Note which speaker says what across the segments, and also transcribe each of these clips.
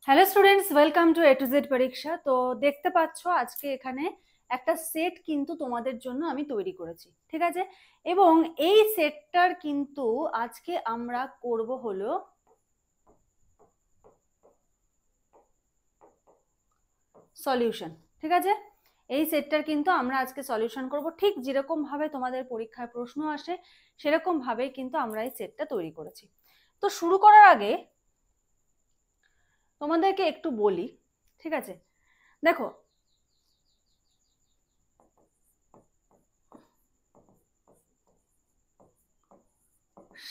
Speaker 1: Hello students, welcome to A to Z পরীক্ষা। তো দেখতে পাচ্ছ আজকে এখানে একটা সেট কিন্তু তোমাদের জন্য আমি তৈরি করেছি, ঠিক আছে? এবং এই সেটটার কিন্তু আজকে আমরা করব হলো সলিউশন, ঠিক আছে? এই সেটটার কিন্তু আমরা আজকে সলিউশন করব, ঠিক যেরকম ভাবে তোমাদের পরীক্ষায় প্রশ্ন আসে সেরকম ভাবেই কিন্তু আমরা এই সেটটা তৈরি করেছি। তো শুরু করার আগে তোমাদেরকে একটু বলি, ঠিক আছে? দেখো,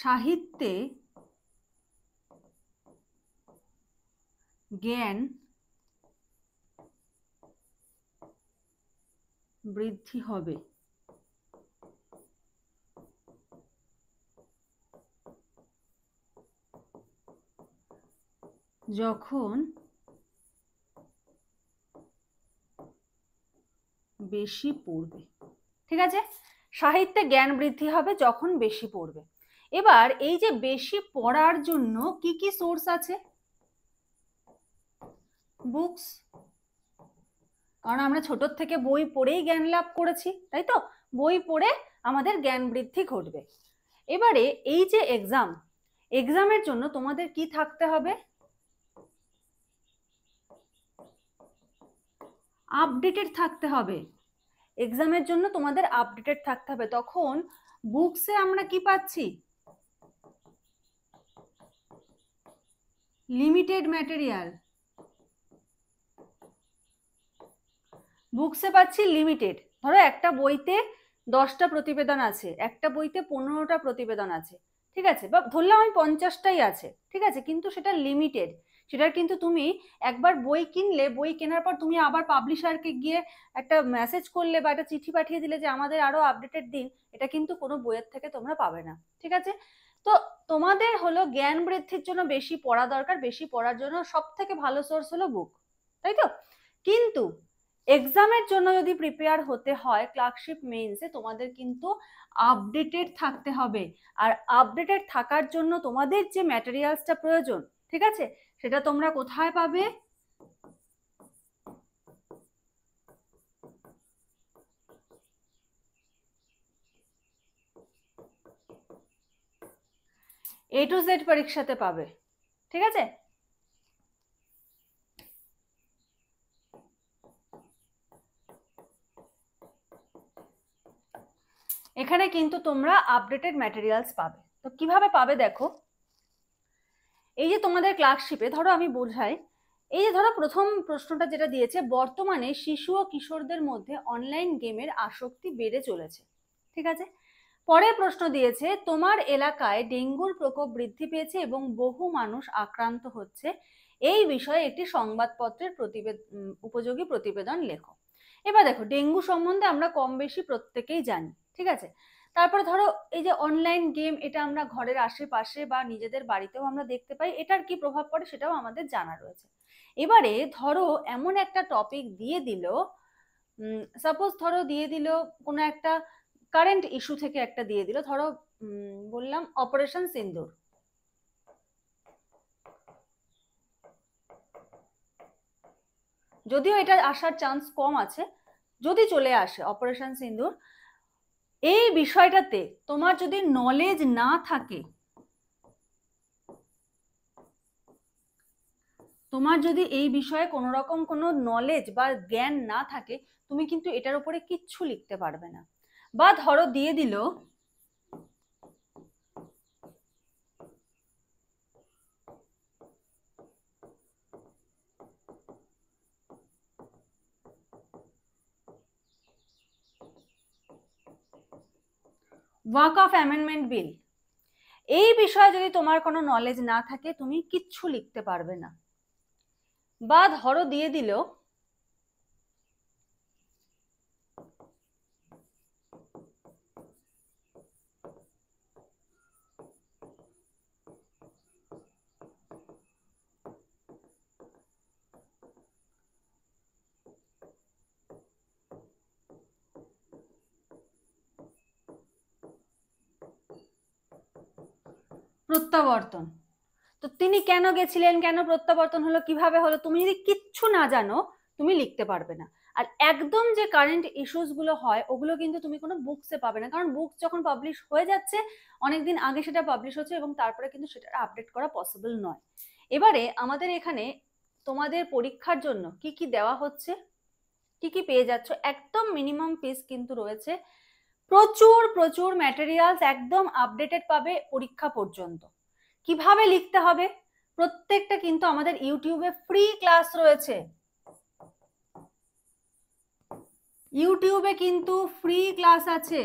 Speaker 1: সাহিত্যে জ্ঞান বৃদ্ধি হবে যখন বেশি পড়বে, ঠিক আছে? সাহিত্যে জ্ঞান বৃদ্ধি হবে যখন বেশি পড়বে। এবার এই যে বেশি পড়ার জন্য কি কি সোর্স আছে? বুকস, কারণ আমরা ছোট থেকে বই পড়েই জ্ঞান লাভ করেছি, তাই তো? বই পড়ে আমাদের জ্ঞান বৃদ্ধি ঘটবে। এবারে এই যে এক্সামের জন্য তোমাদের কি থাকতে হবে? আপডেটেড থাকতে হবে। এক্সামের জন্য তোমাদের আপডেটেড থাকতে হবে। তখন বুকসে আমরা কি পাচ্ছি? Limited material. বুকসে পাচ্ছি লিমিটেড। ধরো একটা বইতে 10টা প্রতিবেদন আছে, একটা বইতে 15টা প্রতিবেদন আছে, ঠিক আছে? বা ধরলাম আমি 50টাই আছে, ঠিক আছে, কিন্তু সেটা লিমিটেড। সেটার কিন্তু তুমি একবার বই কিনলে, বই কেনার পর তুমি আবার পাবলিশারকে গিয়ে একটা মেসেজ করলে বা একটা চিঠি পাঠিয়ে দিলে যে আমাদের আরো আপডেটেড দিন, এটা কিন্তু কোনো বইয়ের থেকে তোমরা পাবে না, ঠিক আছে? তো তোমাদের হলো জ্ঞান বৃদ্ধির জন্য বেশি পড়া দরকার। বেশি পড়ার জন্য সব থেকে ভালো সোর্স হলো বুক, তাই তো? কিন্তু এক্সামের জন্য যদি প্রিপেয়ার হতে হয় ক্লার্কশিপ মেইনসে, তোমাদের কিন্তু আপডেটেড থাকতে হবে। আর আপডেটেড থাকার জন্য তোমাদের যে ম্যাটেরিয়ালসটা প্রয়োজন, ঠিক আছে, সেটা তোমরা কোথায় পাবে? এ টু জেড পরীক্ষাতে পাবে, ঠিক আছে? এখানে কিন্তু তোমরা আপডেটেড ম্যাটেরিয়ালস পাবে। তো কিভাবে পাবে দেখো, এই যে তোমাদের ক্লার্কশিপে ধরো আমি বোঝাই, এই যে ধরো প্রথম প্রশ্নটা যেটা দিয়েছে, বর্তমানে শিশু ও কিশোরদের মধ্যে অনলাইন গেমের আসক্তি বেড়ে চলেছে, ঠিক আছে? পরের প্রশ্ন দিয়েছে, তোমার এলাকায় ডেঙ্গুর প্রকোপ বৃদ্ধি পেয়েছে এবং বহু মানুষ আক্রান্ত হচ্ছে, এই বিষয়ে একটি সংবাদপত্রের উপযোগী প্রতিবেদন লেখো। এবার দেখো, ডেঙ্গু সম্বন্ধে আমরা কম বেশি প্রত্যেকেই জানি, ঠিক আছে? তারপরে ধরো এই যে অনলাইন গেম, এটা আমরা ঘরের আশেপাশে বা নিজেদের বাড়িতেও আমরা দেখতে পাই, এটার কি প্রভাব পড়ে সেটাও আমাদের জানা রয়েছে। এবারে ধরো এমন একটা টপিক দিয়ে দিল, সাপোজ ধরো দিয়ে দিল কোনো একটা কারেন্ট ইস্যু থেকে একটা দিয়ে দিল, ধরো বললাম অপারেশন সিন্দুর। যদিও এটা আসার চান্স কম আছে, যদি চলে আসে অপারেশন সিন্দুর, এই বিষয়টাতে তোমার যদি নলেজ না থাকে, তোমার যদি এই বিষয়ে কোনো রকম কোনো নলেজ বা জ্ঞান না থাকে, তুমি কিন্তু এটার উপরে কিচ্ছু লিখতে পারবে না। বা ধরো দিয়ে দিল ওয়াক অফ অ্যামেন্ডমেন্ট বিল। এই বিষয়ে যদি তোমার কোনো নলেজ না থাকে, তুমি কিচ্ছু লিখতে পারবে না। বা ধরো দিয়ে দিল প্রত্যাবর্তন। তো তিনি কেন গেছিলেন, কেন প্রত্যাবর্তন হলো, কিভাবে হলো, তুমি যদি কিচ্ছু না জানো তুমি লিখতে পারবে না। আর একদম যে কারেন্ট ইস্যুস গুলো হয় ওগুলো কিন্তু তুমি কোনো বুকসে পাবে না, কারণ বুক যখন পাবলিশ হয়ে যাচ্ছে অনেকদিন আগে সেটা পাবলিশ হচ্ছে এবং তারপরে কিন্তু সেটা আপডেট করা পসিবল নয়। এবারে আমাদের এখানে তোমাদের পরীক্ষার জন্য কি কি দেওয়া হচ্ছে, কি কি পেয়ে যাচ্ছ, একদম মিনিমাম পিস কিন্তু রয়েছে, প্রচুর প্রচুর ম্যাটেরিয়ালস একদম আপডেটেড পাবে পরীক্ষা পর্যন্ত। কিভাবে লিখতে হবে প্রত্যেকটা কিন্তু আমাদের ইউটিউবে ফ্রি ক্লাস রয়েছে, ইউটিউবে কিন্তু ফ্রি ক্লাস আছে।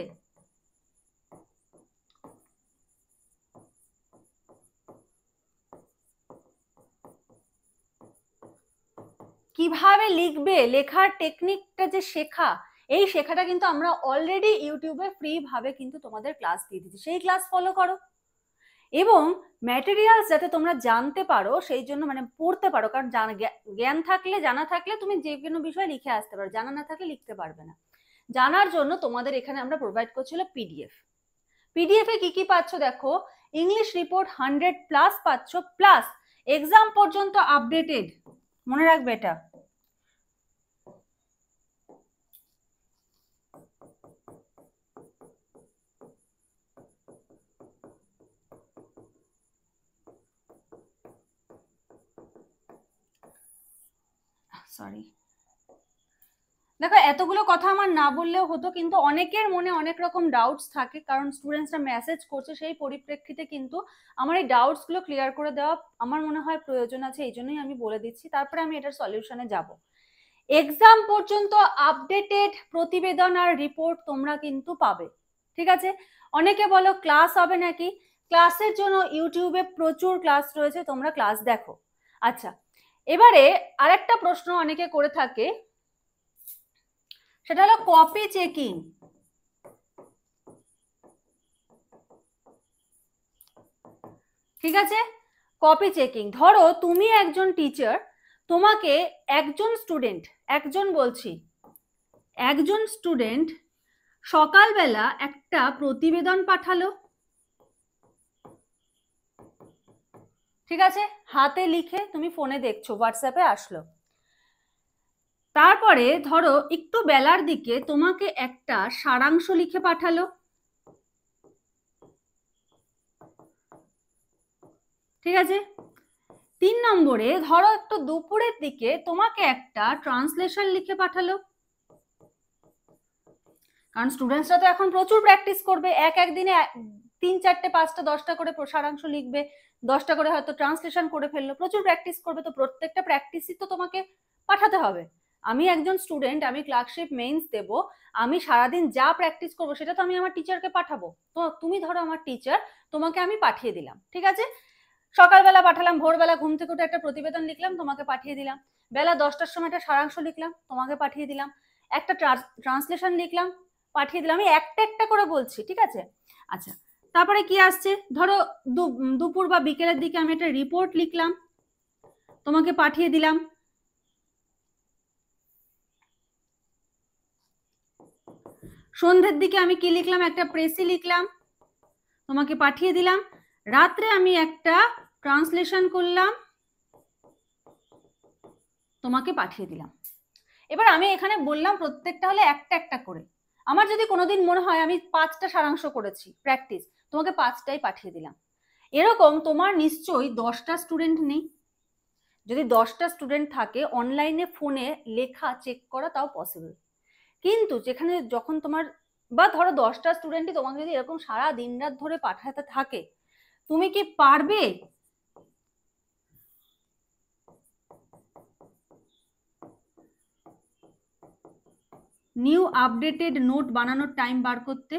Speaker 1: কিভাবে লিখবে, লেখার টেকনিকটা যে শেখা, এই শেখাটা কিন্তু আমরা অলরেডি ইউটিউবে ফ্রি ভাবে কিন্তু তোমাদের ক্লাস দিয়ে দিচ্ছি, সেই ক্লাস ফলো করো। এবং ম্যাটেরিয়ালস যাতে তোমরা জানতে পারো সেই জন্য মানে পড়তে পারো, কারণ জ্ঞান থাকলে, জানা থাকলে তুমি যে কোনো বিষয় লিখে আসতে পারো, জানা না থাকলে লিখতে পারবে না। জানার জন্য তোমাদের এখানে আমরা প্রোভাইড করছিল পিডিএফ। পিডিএফ এ কি কি পাচ্ছ দেখো, ইংলিশ রিপোর্ট 100+ পাচ্ছ, প্লাস এক্সাম পর্যন্ত আপডেটেড, মনে রাখবে এটা। সরি দেখো, এতগুলো কথা আমার না বললেও হতো, কিন্তু অনেকের মনে অনেক রকম ডাউটস থাকে, কারণ স্টুডেন্টসরা মেসেজ করছে, সেই পরিপ্রেক্ষিতে কিন্তু আমার এই ডাউটস গুলো ক্লিয়ার করে দেওয়া আমার মনে হয় প্রয়োজন আছে, এই জন্যই আমি বলে দিচ্ছি, তারপরে আমি এটার সলিউশনে যাব। এক্সাম পর্যন্ত আপডেটেড প্রতিবেদন আর রিপোর্ট তোমরা কিন্তু পাবে, ঠিক আছে। অনেকে বলো ক্লাস হবে নাকি, ক্লাসের জন্য ইউটিউবে প্রচুর ক্লাস রয়েছে, তোমরা ক্লাস দেখো। আচ্ছা, এবারে আরেকটা প্রশ্ন অনেকে করে থাকে, সেটা হলো কপি চেকিং। ঠিক আছে, কপি চেকিং। ধরো তুমি একজন টিচার, তোমাকে একজন স্টুডেন্ট, একজন স্টুডেন্ট সকালবেলা একটা প্রতিবেদন পাঠালো, ঠিক আছে, হাতে লিখে, তুমি ফোনে দেখছো, হোয়াটসঅ্যাপে আসলো। তারপরে ধরো একটু বেলার দিকে তোমাকে একটা সারাংশ লিখে পাঠালো, ঠিক আছে। 3 নম্বরে ধরো একটু দুপুরের দিকে তোমাকে একটা ট্রান্সলেশন লিখে পাঠালো, কারণ স্টুডেন্টসরা তো এখন প্রচুর প্র্যাকটিস করবে, একদিনে 3, 4, 5, 10টা করে সারাংশ লিখবে, 10টা করে হয়তো ট্রান্সলেশন করে ফেললো, প্রচুর প্র্যাকটিস করবে, তো প্রত্যেকটা প্র্যাকটিসই তো তোমাকে পাঠাতে হবে। আমি একজন স্টুডেন্ট, আমি ক্লার্কশিপ মেইনস দেব, আমি সারাদিন যা প্র্যাকটিস করবো সেটা তো আমি আমার টিচারকে পাঠাবো। তো তুমি ধরো আমার টিচার, তোমাকে আমি পাঠিয়ে দিলাম, ঠিক আছে, সকালবেলা পাঠালাম, ভোরবেলা ঘুম থেকে উঠে একটা প্রতিবেদন লিখলাম, তোমাকে পাঠিয়ে দিলাম, বেলা 10টার সময় একটা সারাংশ লিখলাম, তোমাকে পাঠিয়ে দিলাম, একটা ট্রান্সলেশন লিখলাম, পাঠিয়ে দিলাম। আমি একটা একটা করে বলছি, ঠিক আছে। আচ্ছা, তারপরে কি আসছে, ধরো দুপুর বা বিকেলের দিকে আমি একটা রিপোর্ট লিখলাম, তোমাকে পাঠিয়ে দিলাম। সন্ধ্যের দিকে আমি কি লিখলাম, একটা প্রেসি লিখলাম, তোমাকে পাঠিয়ে দিলাম। রাত্রে আমি একটা ট্রান্সলেশন করলাম, তোমাকে পাঠিয়ে দিলাম। এবার আমি এখানে বললাম প্রত্যেকটা হলে একটা একটা করে। আমার যদি কোনোদিন মনে হয় আমি 5টা সারাংশ করেছি প্র্যাকটিস, তোমাকে 5টাই পাঠিয়ে দিলাম। এরকম তোমার নিশ্চয়ই 10টা স্টুডেন্ট নেই, যদি 10টা স্টুডেন্ট থাকে অনলাইনে ফোনে লেখা চেক করা তাও পসিবল, কিন্তু যেখানে যখন তোমার, বা ধরো 10টা স্টুডেন্টই তোমাকে যদি এরকম সারা দিন রাত ধরে পাঠাতে থাকে, তুমি কি পারবে? নিউ আপডেটেড নোট বানানোর টাইম বার করতে?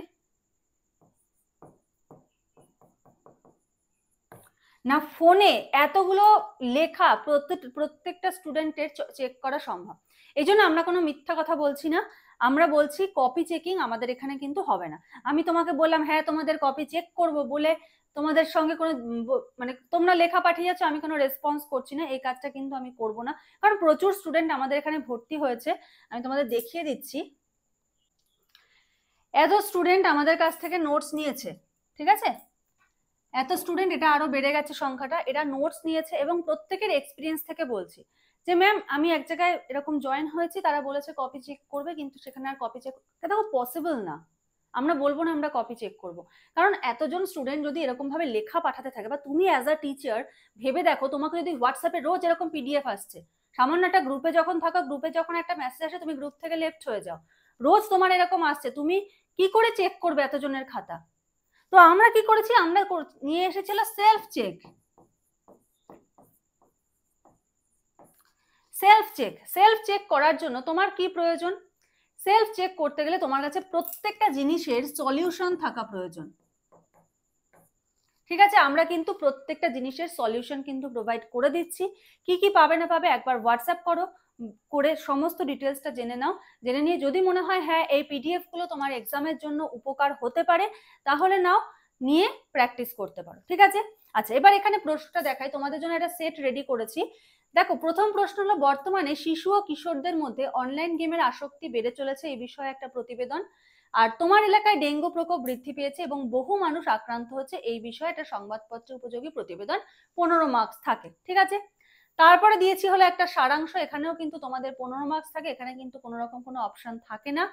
Speaker 1: না ফোনে এতগুলো লেখা প্রত্যেকটা স্টুডেন্টের চেক করা সম্ভব? এই জন্য আমরা কোনো মিথ্যা কথা বলছি না, আমরা বলছি কপি চেকিং আমাদের এখানে কিন্তু হবে না। আমি তোমাকে বললাম হ্যাঁ তোমাদের কপি চেক করব বলে তোমাদের সঙ্গে কোনো মানে তোমরা লেখা পাঠিয়ে যাচ্ছ, আমি কোনো রেসপন্স করছি না, এই কাজটা কিন্তু আমি করব না, কারণ প্রচুর স্টুডেন্ট আমাদের এখানে ভর্তি হয়েছে। আমি তোমাদের দেখিয়ে দিচ্ছি, এত স্টুডেন্ট আমাদের কাছ থেকে নোটস নিয়েছে, ঠিক আছে, এত স্টুডেন্ট, এটা আরো বেড়ে গেছে সংখ্যাটা। এরা নোটস নিয়েছে এবং প্রত্যেকের এক্সপিরিয়েন্স থেকে বলছি যে ম্যাম আমি এক জায়গায় এরকম জয়েন হয়েছি, তারা বলেছে কপি চেক করবে, কিন্তু সেখানে আর কপি চেক দেখো পসিবল না। আমরা বলবো না আমরা কপি চেক করব, কারণ এতজন স্টুডেন্ট যদি এরকম ভাবে লেখা পাঠাতে থাকে, বা তুমি অ্যাজ আ টিচার ভেবে দেখো, তোমাকে যদি হোয়াটসঅ্যাপে রোজ এরকম পিডিএফ আসছে, সামান্য একটা গ্রুপে যখন থাকো, গ্রুপে যখন একটা মেসেজ আসে তুমি গ্রুপ থেকে লেফট হয়ে যাও, রোজ তোমার এরকম আসছে, তুমি কি করে চেক করবে এতজনের খাতা? তো আমরা কি করেছি, আমরা নিয়ে এসেছিল সেলফ চেক। সেলফ চেক করার জন্য তোমার কি প্রয়োজন? সেলফ চেক করতে গেলে তোমার কাছে প্রত্যেকটা জিনিসের সলিউশন থাকা প্রয়োজন। ঠিক আছে, আমরা কিন্তু প্রত্যেকটা জিনিসের সলিউশন কিন্তু প্রোভাইড করে দিচ্ছি। কি কি পাবে না পাবে একবার হোয়াটসঅ্যাপ করো, করে সমস্ত ডিটেলসটা জেনে নাও। জেনে নিয়ে যদি মনে হয় হ্যাঁ এই পিডিএফ গুলো তোমার এক্সামের জন্য উপকার হতে পারে, তাহলে নাও, নিয়ে প্র্যাকটিস করতে পারো। ঠিক আছে, আচ্ছা এবার এখানে প্রশ্নটা দেখাই, তোমাদের জন্য একটা সেট রেডি করেছি। দেখো, প্রথম প্রশ্ন হলো, বর্তমানে শিশু ও কিশোরদের মধ্যে অনলাইন গেমের আসক্তি বেড়ে চলেছে, এই বিষয়ে একটা প্রতিবেদন। আর তোমার এলাকায় ডেঙ্গু প্রকোপ বৃদ্ধি পেয়েছে এবং বহু মানুষ আক্রান্ত হচ্ছে, এই বিষয়ে একটা সংবাদপত্র উপযোগী প্রতিবেদন, 15 মার্কস থাকে। ঠিক আছে, তারপরে দিয়েছি হলো একটা সারাংশ, এখানেও কিন্তু তোমাদের 15 মার্কস থাকে, এখানে কিন্তু কোনো রকম কোনো অপশন থাকে না।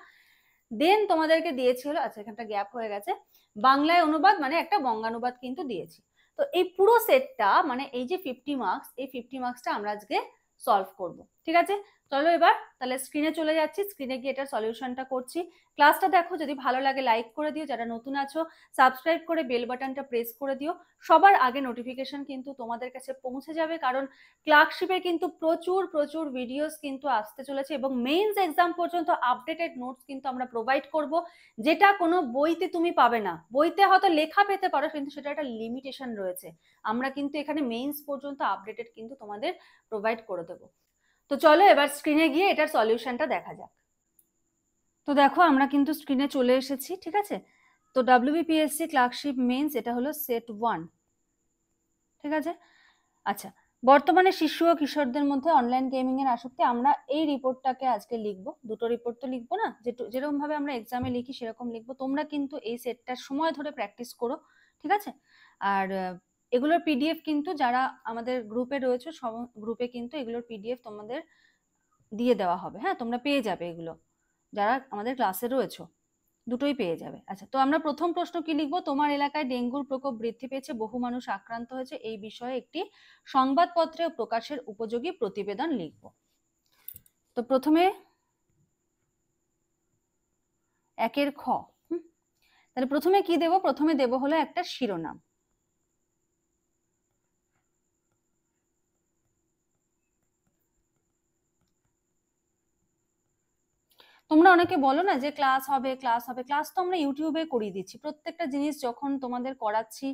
Speaker 1: দেন তোমাদেরকে দিয়েছি হলো, আচ্ছা এখানটা গ্যাপ হয়ে গেছে, বাংলায় অনুবাদ মানে একটা বঙ্গানুবাদ কিন্তু দিয়েছি। তো এই পুরো সেটটা মানে এই যে 50 মার্কস, এই 50 মার্কসটা আমরা আজকে সলভ করব। ঠিক আছে, চলো এবার তাহলে স্ক্রিনে চলে যাচ্ছি, স্ক্রিনে গিয়ে এটার সলিউশনটা করছি। ক্লাসটা দেখো, যদি ভালো লাগে লাইক করে দিও, যারা নতুন আছো সাবস্ক্রাইব করে বেল বাটনটা প্রেস করে দিও, সবার আগে নোটিফিকেশন কিন্তু তোমাদের কাছে পৌঁছে যাবে, কারণ ক্লার্কশিপের কিন্তু প্রচুর প্রচুর ভিডিওস কিন্তু আসতে চলেছে এবং মেইনস এক্সাম পর্যন্ত আপডেটেড নোটস কিন্তু আমরা প্রোভাইড করব, যেটা কোনো বইতে তুমি পাবে না। বইতে হয়তো লেখা পেতে পারো, কিন্তু সেটা একটা লিমিটেশন রয়েছে। আমরা কিন্তু এখানে মেইনস পর্যন্ত আপডেটেড কিন্তু তোমাদের প্রোভাইড করে দেবো। তো চলো এবার স্ক্রিনে গিয়ে এটার সলিউশনটা দেখা যাক। তো দেখো, আমরা কিন্তু স্ক্রিনে চলে এসেছি। ঠিক আছে, তো WBPSC ক্লার্কশিপ মেইনস, এটা হলো সেট 1। ঠিক আছে, আচ্ছা বর্তমানে শিশু ও কিশোরদের মধ্যে অনলাইন গেমিং এর আসক্তি, আমরা এই রিপোর্টটাকে আজকে লিখবো। দুটো রিপোর্ট তো লিখবো না, যেরকম ভাবে আমরা এক্সামে লিখি সেরকম লিখবো। তোমরা কিন্তু এই সেটটার সময় ধরে প্র্যাকটিস করো। ঠিক আছে, আর এগুলোর পিডিএফ কিন্তু যারা আমাদের গ্রুপে রয়েছে, সব গ্রুপে কিন্তু এগুলোর পিডিএফ তোমাদের দিয়ে দেওয়া হবে। হ্যাঁ, তোমরা পেয়ে যাবে এগুলো, যারা আমাদের ক্লাসে রয়েছে দুটোই পেয়ে যাবে। আচ্ছা, তো আমরা প্রথম প্রশ্ন কি লিখবো, তোমার এলাকায় ডেঙ্গুর প্রকোপ বৃদ্ধি পেয়েছে, বহু মানুষ আক্রান্ত হয়েছে, এই বিষয়ে একটি সংবাদপত্রে প্রকাশের উপযোগী প্রতিবেদন লিখবো। তো প্রথমে একের খ, তাহলে প্রথমে কি দেব, প্রথমে দেব হলো একটা শিরোনাম। তোমরা অনেকে বলো না যে ক্লাস হবে ক্লাস হবে, ক্লাস তো আমরা ইউটিউবে করিয়ে দিচ্ছি। প্রত্যেকটা জিনিস যখন তোমাদের করাচ্ছি,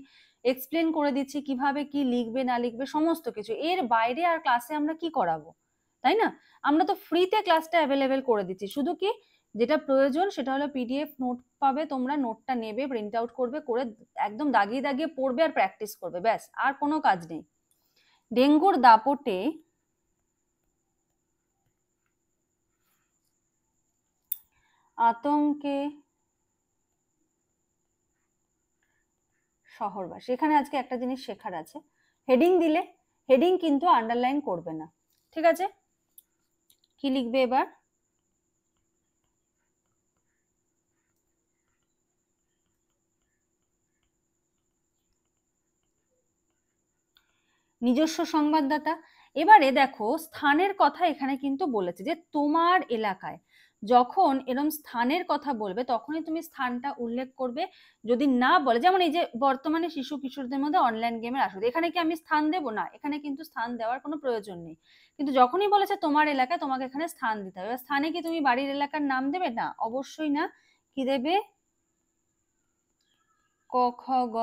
Speaker 1: এক্সপ্লেন করে দিচ্ছি কিভাবে কি লিখবে না লিখবে সমস্ত কিছু, এর বাইরে আর ক্লাসে আমরা কি করাবো, তাই না? আমরা তো ফ্রিতে ক্লাসটা অ্যাভেলেবেল করে দিচ্ছি। শুধু কি যেটা প্রয়োজন সেটা হলো পিডিএফ নোট পাবে, তোমরা নোটটা নেবে, প্রিন্ট আউট করবে, করে একদম দাগিয়ে দাগিয়ে পড়বে আর প্র্যাকটিস করবে, ব্যাস, আর কোনো কাজ নেই। ডেঙ্গুর দাপটে আতঙ্কে শহরবাসী, এখানে আজকে একটা জিনিস শেখার আছে, হেডিং দিলে হেডিং কিন্তু আন্ডারলাইন করবে না। ঠিক আছে, কি লিখবে এবার, নিজস্ব সংবাদদাতা। এবারে দেখো, স্থানের কথা এখানে কিন্তু বলেছে যে তোমার এলাকায় যখন এরকম স্থানের কথা বলবে তখনই তুমি স্থানটা উল্লেখ করবে। যদি না বলে, যেমন এই যে বর্তমানে শিশু কিশোরদের মধ্যে অনলাইন গেমের আসক্তি, এখানে কি আমি স্থান দেব না? এখানে কিন্তু স্থান দেওয়ার কোনো প্রয়োজন নেই। কিন্তু যখনই বলেছে তোমার এলাকায়, তোমাকে এখানে স্থান দিতে হবে। স্থানে কি তুমি বাড়ির এলাকার নাম দেবে? না, অবশ্যই না। কি দেবে? ক খ গ,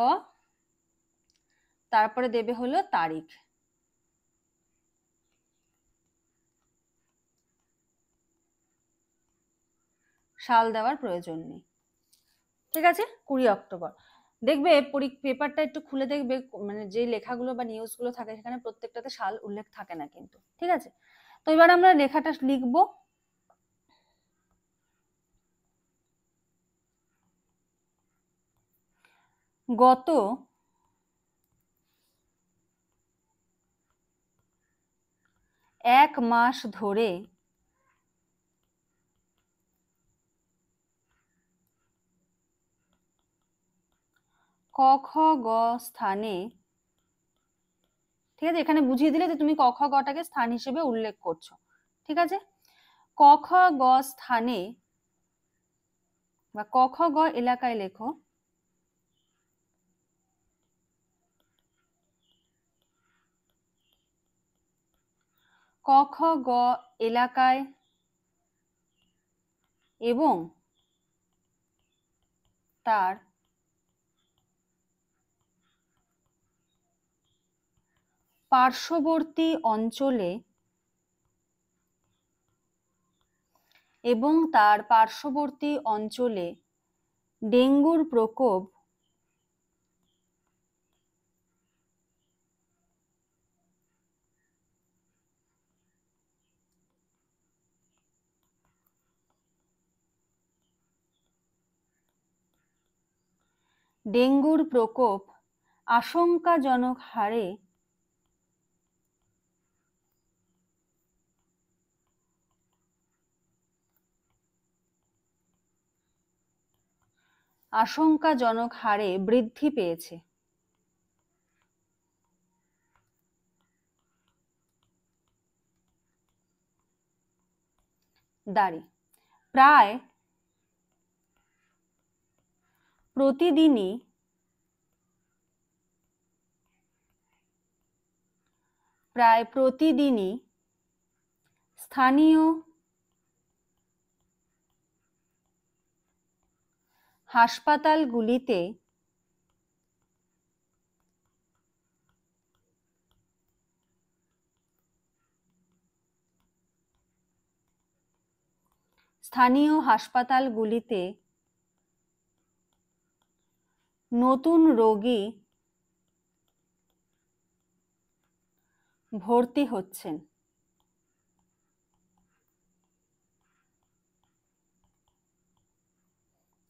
Speaker 1: তারপরে দেবে হলো তারিখ। সাল দেওয়ার প্রয়োজন নেই। ঠিক আছে, 20 অক্টোবর। দেখবে পেপারটা একটু খুলে দেখবে, মানে যে লেখাগুলো বা নিউজগুলো থাকে সেখানে প্রত্যেকটাতে সাল উল্লেখ থাকে না কিন্তু। ঠিক আছে, তো এবার আমরা লেখাটা লিখবো। গত 1 মাস ধরে ক খ গ স্থানে, ঠিক আছে, এখানে বুঝিয়ে দিলে যে তুমি ক খ গটাকে স্থান হিসেবে উল্লেখ করছো, ঠিক আছে। ক খ গ স্থানে বা ক খ গ এলাকায় লেখো ক খ গ এলাকায় এবং তার পার্শ্ববর্তী অঞ্চলে ডেঙ্গুর প্রকোপ আশঙ্কাজনক হারে বৃদ্ধি পেয়েছে। দাঁড়ি প্রায় প্রতিদিনই স্থানীয় হাসপাতালগুলিতে নতুন রোগী ভর্তি হচ্ছেন।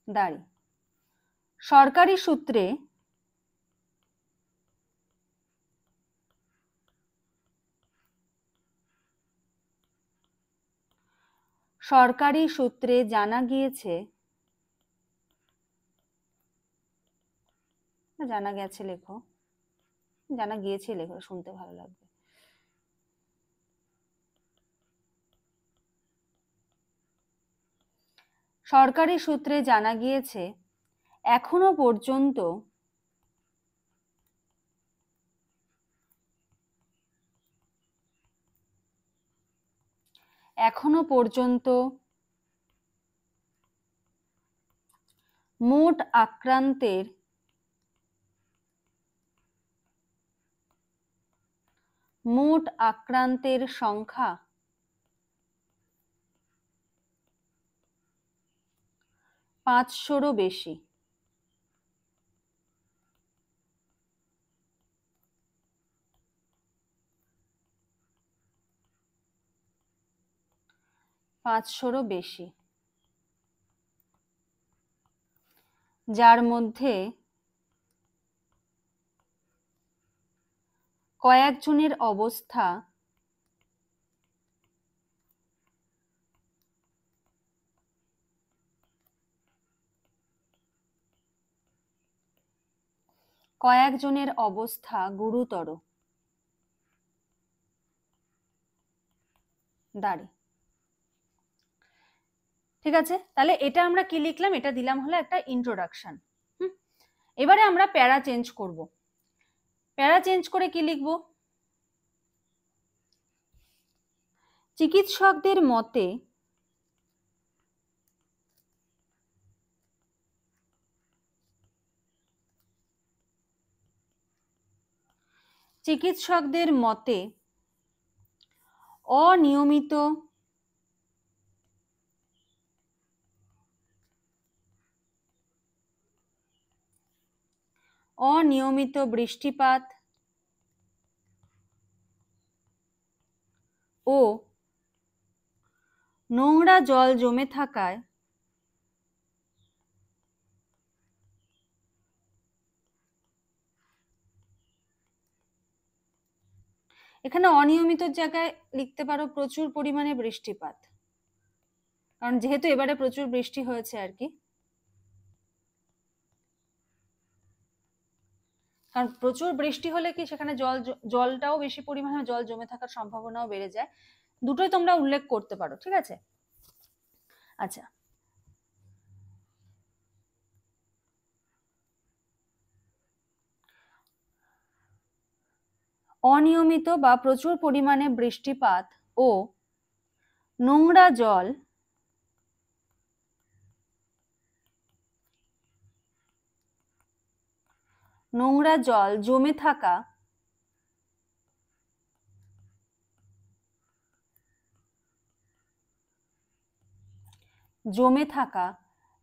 Speaker 1: দাঁড়ি সরকারি সূত্রে জানা গিয়েছে, জানা গেছে লেখো, জানা গিয়েছে লেখো, শুনতে ভালো লাগবে। সরকারি সূত্রে জানা গিয়েছে এখনো পর্যন্ত মোট আক্রান্তের সংখ্যা 500-রও বেশি। যার মধ্যে কয়েকজনের অবস্থা গুরুতর। দাঁড়ি ঠিক আছে, তাহলে এটা আমরা কি লিখলাম, এটা দিলাম হলো একটা ইন্ট্রোডাকশন। এবারে আমরা প্যারা চেঞ্জ করব। প্যারা চেঞ্জ করে কি লিখব, চিকিৎসকদের মতে অনিয়মিত বৃষ্টিপাত ও নোংরা জল জমে থাকায় এখানে অনিয়মিত জায়গায় লিখতে পারো প্রচুর পরিমাণে বৃষ্টিপাত, কারণ যেহেতু এবারে প্রচুর বৃষ্টি হয়েছে আর কি, কারণ প্রচুর বৃষ্টি হলে কি সেখানে জলটাও বেশি পরিমাণে জল জমে থাকার সম্ভাবনাও বেড়ে যায়। দুটোই তোমরা উল্লেখ করতে পারো, ঠিক আছে। আচ্ছা, অনিয়মিত বা প্রচুর পরিমাণে বৃষ্টিপাত ও নোংরা জল জমে থাকা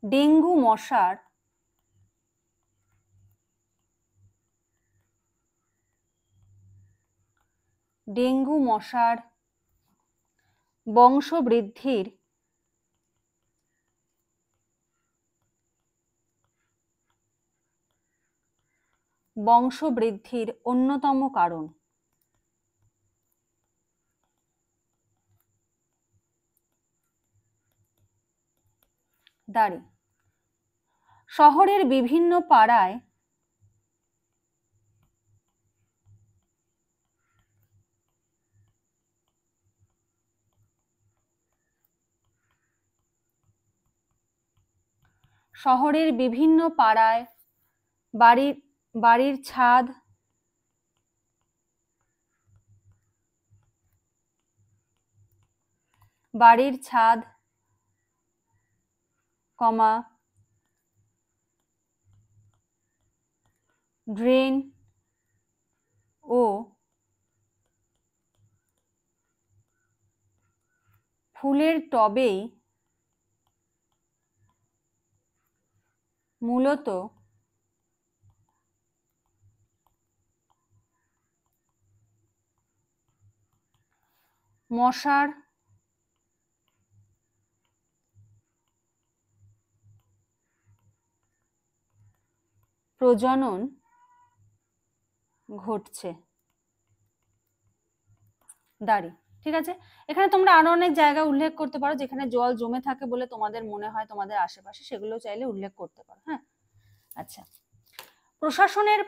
Speaker 1: ডেঙ্গু মশার বংশবৃদ্ধির অন্যতম কারণ। দাঁড়ি, শহরের বিভিন্ন পাড়ায় বাড়ির ছাদ ড্রেন ও ফুলের টবেই মূলত মশার প্রজনন ঘটছে। দাঁড়ি, ঠিক আছে। এখানে তোমরা আরো অনেক জায়গা উল্লেখ করতে পারো যেখানে জল জমে থাকে বলে তোমাদের মনে হয় তোমাদের আশেপাশে, সেগুলো চাইলে উল্লেখ করতে পারো। হ্যাঁ, আচ্ছা, প্রশাসনের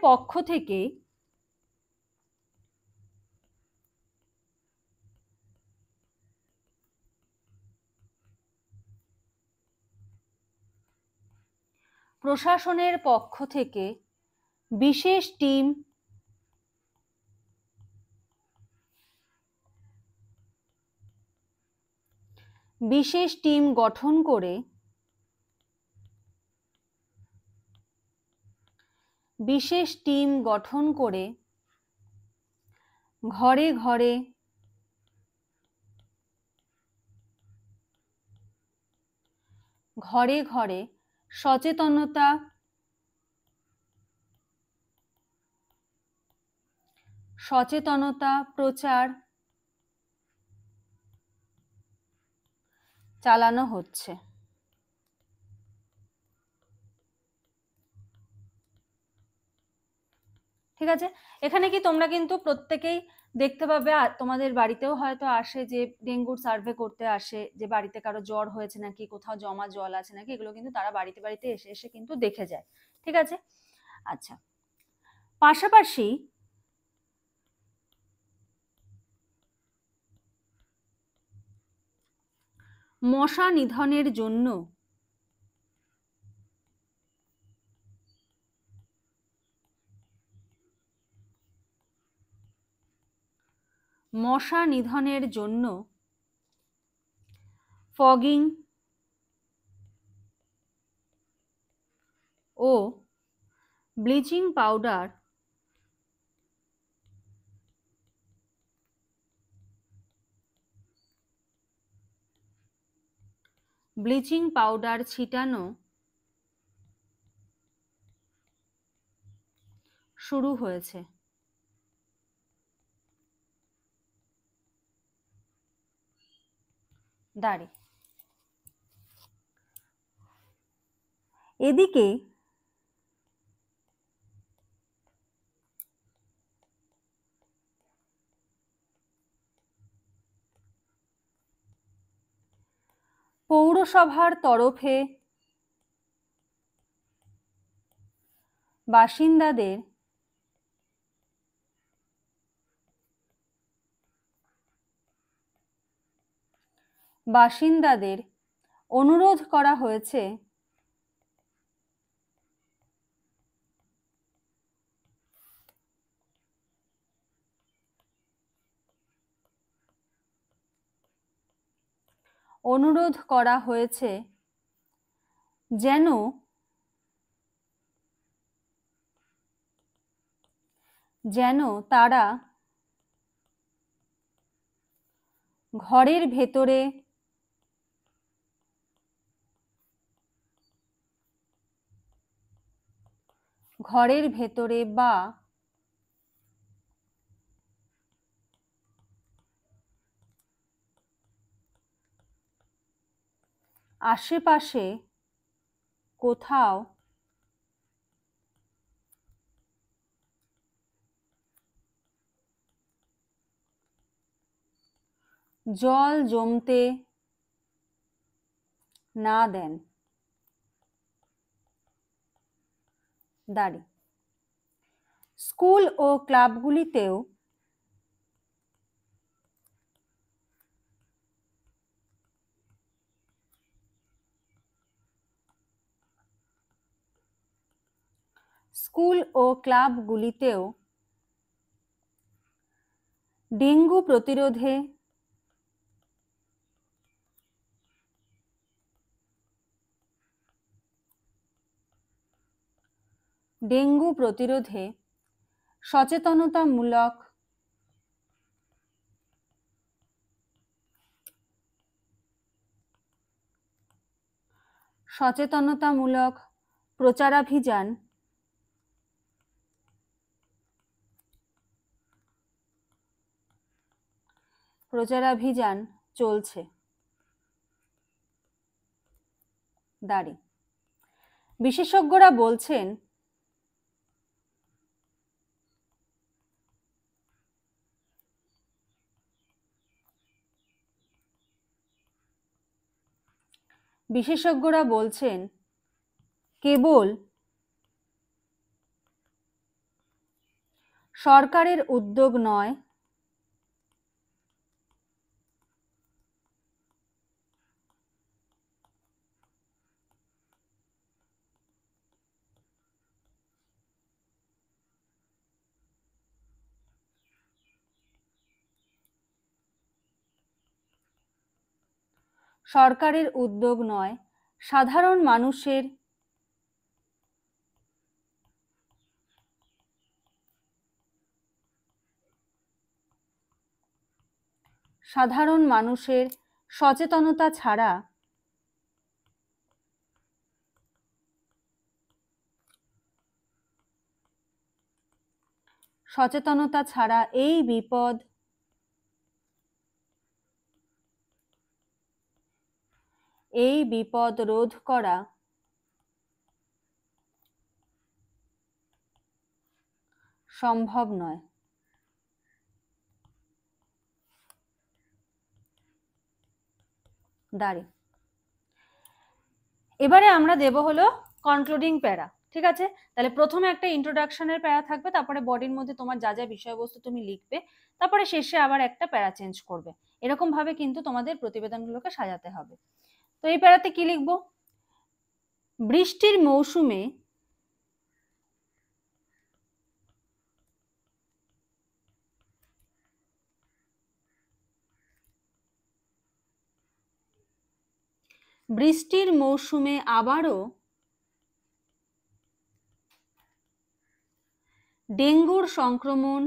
Speaker 1: পক্ষ থেকে বিশেষ টিম গঠন করে ঘরে ঘরে সচেতনতা প্রচার চালানো হচ্ছে। ঠিক আছে, এখানে কি তোমরা কিন্তু প্রত্যেকেই দেখতে পাবে, তোমাদের বাড়িতেও হয়তো আসে যে ডেঙ্গুর সার্ভে করতে আসে, যে বাড়িতে কারো জ্বর হয়েছে নাকি, কোথাও জমা জল আছে নাকি, এগুলো কিন্তু তারা বাড়িতে এসে এসে কিন্তু দেখে যায়। ঠিক আছে, আচ্ছা, পাশাপাশি মশা নিধনের জন্য ফগিং ও ব্লিচিং পাউডার ছিটানো শুরু হয়েছে। দাঁড়ি, এদিকে পৌরসভার তরফে বাসিন্দাদের অনুরোধ করা হয়েছে যেন তারা ঘরের ভেতরে বা আশেপাশে কোথাও জল জমতে না দেন। দাঁড়ি। স্কুল ও ক্লাবগুলিতেও ডেঙ্গু প্রতিরোধে সচেতনতামূলক প্রচারাভিযান চলছে। দাঁড়ি। বিশেষজ্ঞরা বলছেন কেবল সরকারের উদ্যোগ নয়, সাধারণ মানুষের সচেতনতা ছাড়া এই বিপদ রোধ করা সম্ভব নয়। দাঁড়ি। এবারে আমরা দেব হলো কনক্লুডিং প্যারা। ঠিক আছে, তাহলে প্রথমে একটা ইন্ট্রোডাকশনের প্যারা থাকবে, তারপরে বডির মধ্যে তোমার যা যা বিষয়বস্তু তুমি লিখবে, তারপরে শেষে আবার একটা প্যারা চেঞ্জ করবে। এরকম ভাবে কিন্তু তোমাদের প্রতিবেদনগুলোকে সাজাতে হবে। তো এই প্যারাতে কি লিখবো? বৃষ্টির মৌসুমে আবারও ডেঙ্গুর সংক্রমণ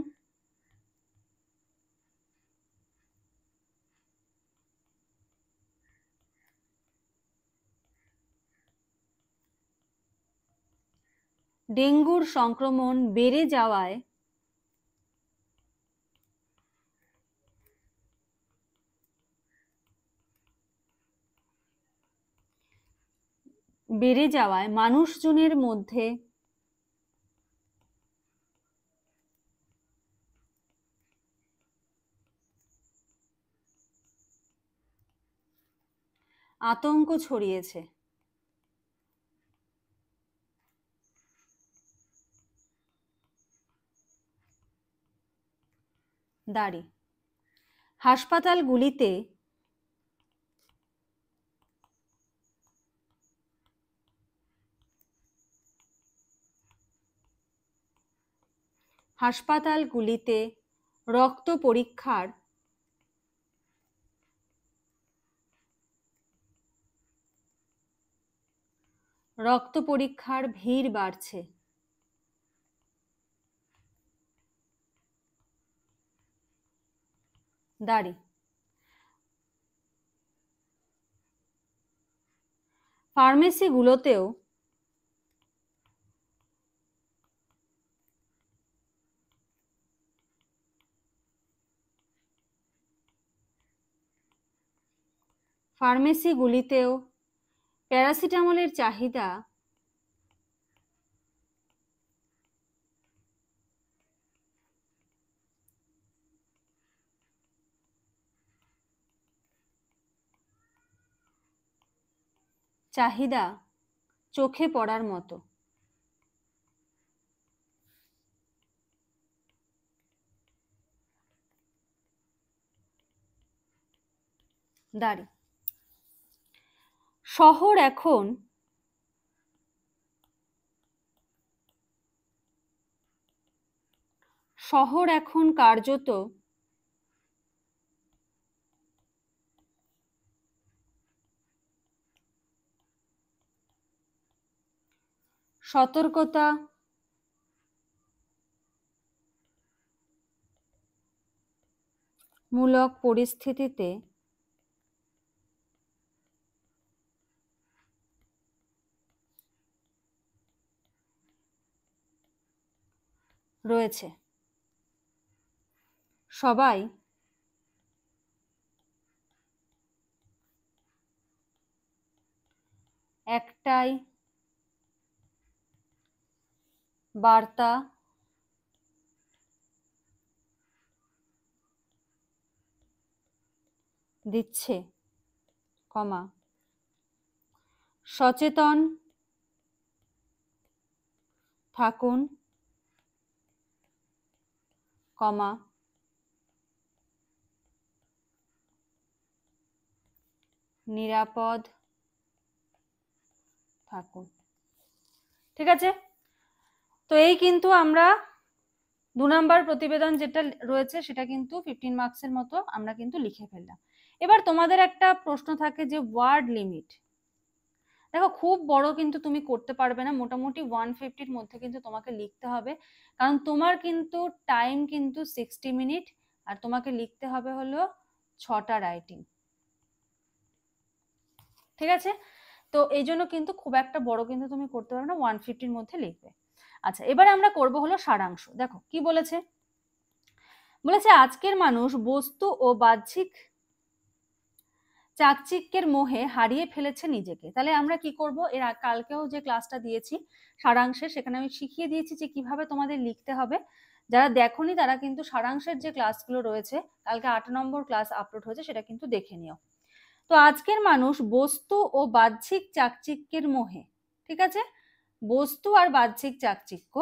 Speaker 1: বেড়ে যাওয়ায় মানুষজনের মধ্যে আতঙ্ক ছড়িয়েছে। দাড়ি। হাসপাতালগুলিতে রক্ত পরীক্ষার ভিড় বাড়ছে। দাড়ি। ফার্মেসিগুলোতেও প্যারাসিটামলের চাহিদা চোখে পড়ার মতো। দাড়ি। শহর এখন কার্যত সতর্কতা মূলক পরিস্থিতিতে রয়েছে। সবাই একটাই বার্তা দিচ্ছে, সচেতন থাকুন, নিরাপদ থাকুন। ঠিক আছে, তো এই কিন্তু আমরা 2 নম্বর প্রতিবেদন যেটা রয়েছে সেটা কিন্তু 15 মার্কসের মতো আমরা কিন্তু লিখে ফেললাম। এবার তোমাদের একটা প্রশ্ন থাকে যে ওয়ার্ড লিমিট। দেখো খুব বড় কিন্তু তুমি করতে পারবে না, মোটামুটি 150-র মধ্যে কিন্তু তোমাকে লিখতে হবে, কারণ তোমার কিন্তু টাইম কিন্তু 60 মিনিট আর তোমাকে লিখতে হবে হলো 6টা রাইটিং। ঠিক আছে, তো এই জন্য কিন্তু খুব একটা বড় কিন্তু তুমি করতে পারবে না, 150-র মধ্যে লিখবে। আচ্ছা, এবারে আমরা করব হলো সারাংশ। দেখো কি বলেছে, আজকের মানুষ বস্তু ও বাহ্যিক চাকচিক্যের মোহে হারিয়ে ফেলেছে নিজেকে। তাহলে আমরা কি করব, এর কালকেও যে ক্লাসটা দিয়েছি সারাংশে, সেখানে আমি শিখিয়ে দিয়েছি যে কিভাবে তোমাদের লিখতে হবে। যারা দেখোনি তারা কিন্তু সারাংশের যে ক্লাসগুলো রয়েছে, কালকে 8 নম্বর ক্লাস আপলোড হয়েছে, সেটা কিন্তু দেখে নিও। তো আজকের মানুষ বস্তু ও বাহ্যিক চাকচিক্যের মোহে, ঠিক আছে, বস্তু আর বাহ্যিক চাকচিক্য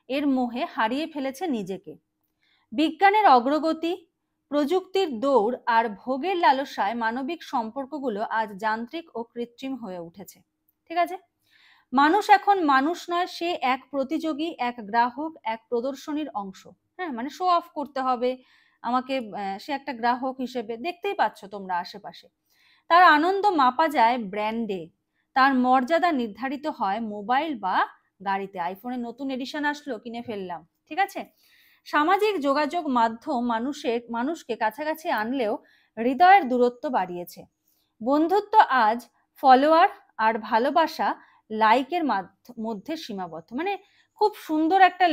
Speaker 1: এর মোহে হারিয়ে ফেলেছে নিজেকে। বিজ্ঞানের অগ্রগতি, প্রযুক্তির দৌড় আর ভোগের লালসায় মানবিক সম্পর্কগুলো আজ যান্ত্রিক ও কৃত্রিম হয়ে উঠেছে। ঠিক আছে, মানুষ এখন মানুষ নয়, সে এক প্রতিযোগী, এক গ্রাহক, এক প্রদর্শনীর অংশ। হ্যাঁ, মানে শো অফ করতে হবে আমাকে, সে একটা গ্রাহক হিসেবে, দেখতেই পাচ্ছ তোমরা আশেপাশে। তার আনন্দ মাপা যায় ব্র্যান্ডে, তার মর্যাদা নির্ধারিত হয় মোবাইল বা গাড়িতে। আইফোনের নতুন এডিশন আসলো, কিনে ফেললাম। ঠিক আছে, সামাজিক যোগাযোগ মাধ্যম মানুষকে কাছাকাছি আনলেও হৃদয়ের দূরত্ব বাড়িয়েছে। বন্ধুত্ব আজ ফলোয়ার আর ভালোবাসা লাইকের মধ্যে সীমাবদ্ধ। মানে খুব সুন্দর একটা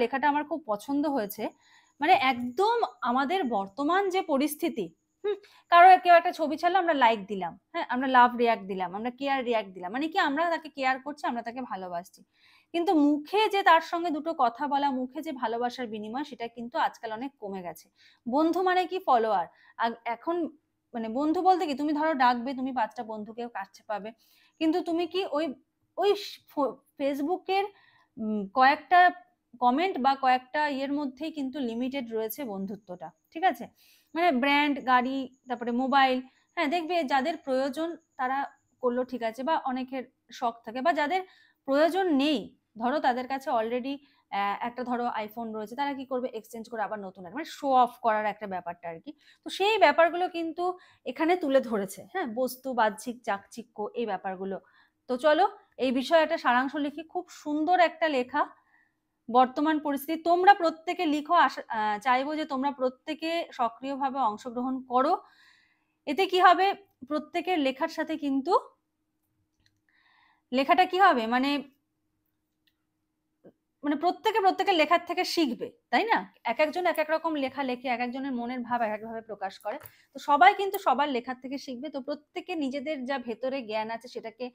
Speaker 1: লেখাটা আমার খুব পছন্দ হয়েছে। মানে একদম আমাদের বর্তমান যে পরিস্থিতি, কারো কেউ একটা ছবি ছাড়লো, আমরা লাইক দিলাম, হ্যাঁ, আমরা লাভ রিয়াক্ট দিলাম, আমরা কেয়ার রিয়াক্ট দিলাম, মানে কি আমরা তাকে কেয়ার করছি, আমরা তাকে ভালোবাসছি। কিন্তু মুখে যে তার সঙ্গে দুটো কথা বলা, মুখে যে ভালোবাসার বিনিময়, সেটা কিন্তু আজকাল অনেক কমে গেছে। বন্ধু মানে কি ফলোয়ার, এখন মানে বন্ধু বলতে কি, তুমি ধরো ডাকবে, তুমি 5টা বন্ধুকে কাছে পাবে, কিন্তু তুমি কি ওই ওই ফেসবুকের কয়েকটা কমেন্ট বা কয়েকটা ইয়ের মধ্যেই কিন্তু লিমিটেড রয়েছে বন্ধুত্বটা, ঠিক আছে? মানে ব্র্যান্ড, গাড়ি, তারপরে মোবাইল, হ্যাঁ দেখবে যাদের প্রয়োজন তারা করলো, ঠিক আছে, বা অনেকের শখ থাকে, বা যাদের প্রয়োজন নেই, ধরো তাদের কাছে অলরেডি একটা ধরো আইফোন রয়েছে, তারা কি করবে, এক্সচেঞ্জ করে আবার নতুন, মানে শো অফ করার একটা ব্যাপারটা আর কি। তো সেই ব্যাপারগুলো কিন্তু এখানে তুলে ধরেছে, হ্যাঁ, বস্তু বাহ্যিক চাকচিক্য এই ব্যাপারগুলো। তো চলো এই বিষয়ে একটা সারাংশ লিখি, খুব সুন্দর একটা লেখা, বর্তমান পরিস্থিতি। তোমরা প্রত্যেকে লিখো, চাইবো যে তোমরা প্রত্যেকে সক্রিয়ভাবে অংশগ্রহণ করো। এতে কি হবে, প্রত্যেকের লেখার সাথে কিন্তু লেখাটা কি হবে, মানে মানে প্রত্যেকের লেখার থেকে শিখবে, তাই না? এক একজন এক এক রকম লেখা লেখে, এক একজনের মনের ভাব এক একভাবে প্রকাশ করে, তো সবাই কিন্তু সবার লেখার থেকে শিখবে। তো প্রত্যেকে নিজেদের যা ভেতরে জ্ঞান আছে সেটাকে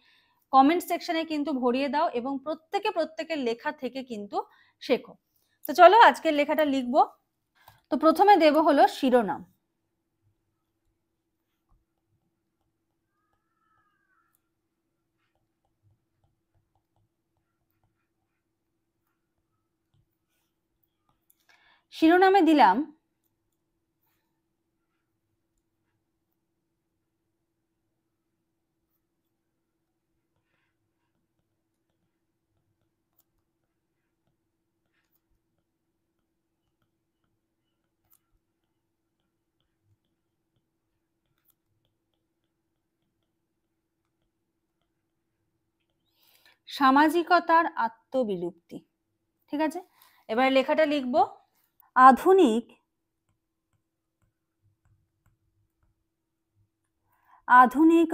Speaker 1: কমেন্ট সেকশনে কিন্তু ভরিয়ে দাও, এবং প্রত্যেকের লেখা থেকে কিন্তু শেখো। তো চলো আজকের লেখাটা লিখবো। তো প্রথমে দেব হলো শিরোনাম। শিরোনামে দিলাম সামাজিকতার আত্মবিলুপ্তি, ঠিক আছে? এবার লেখাটা লিখবো। আধুনিক আধুনিক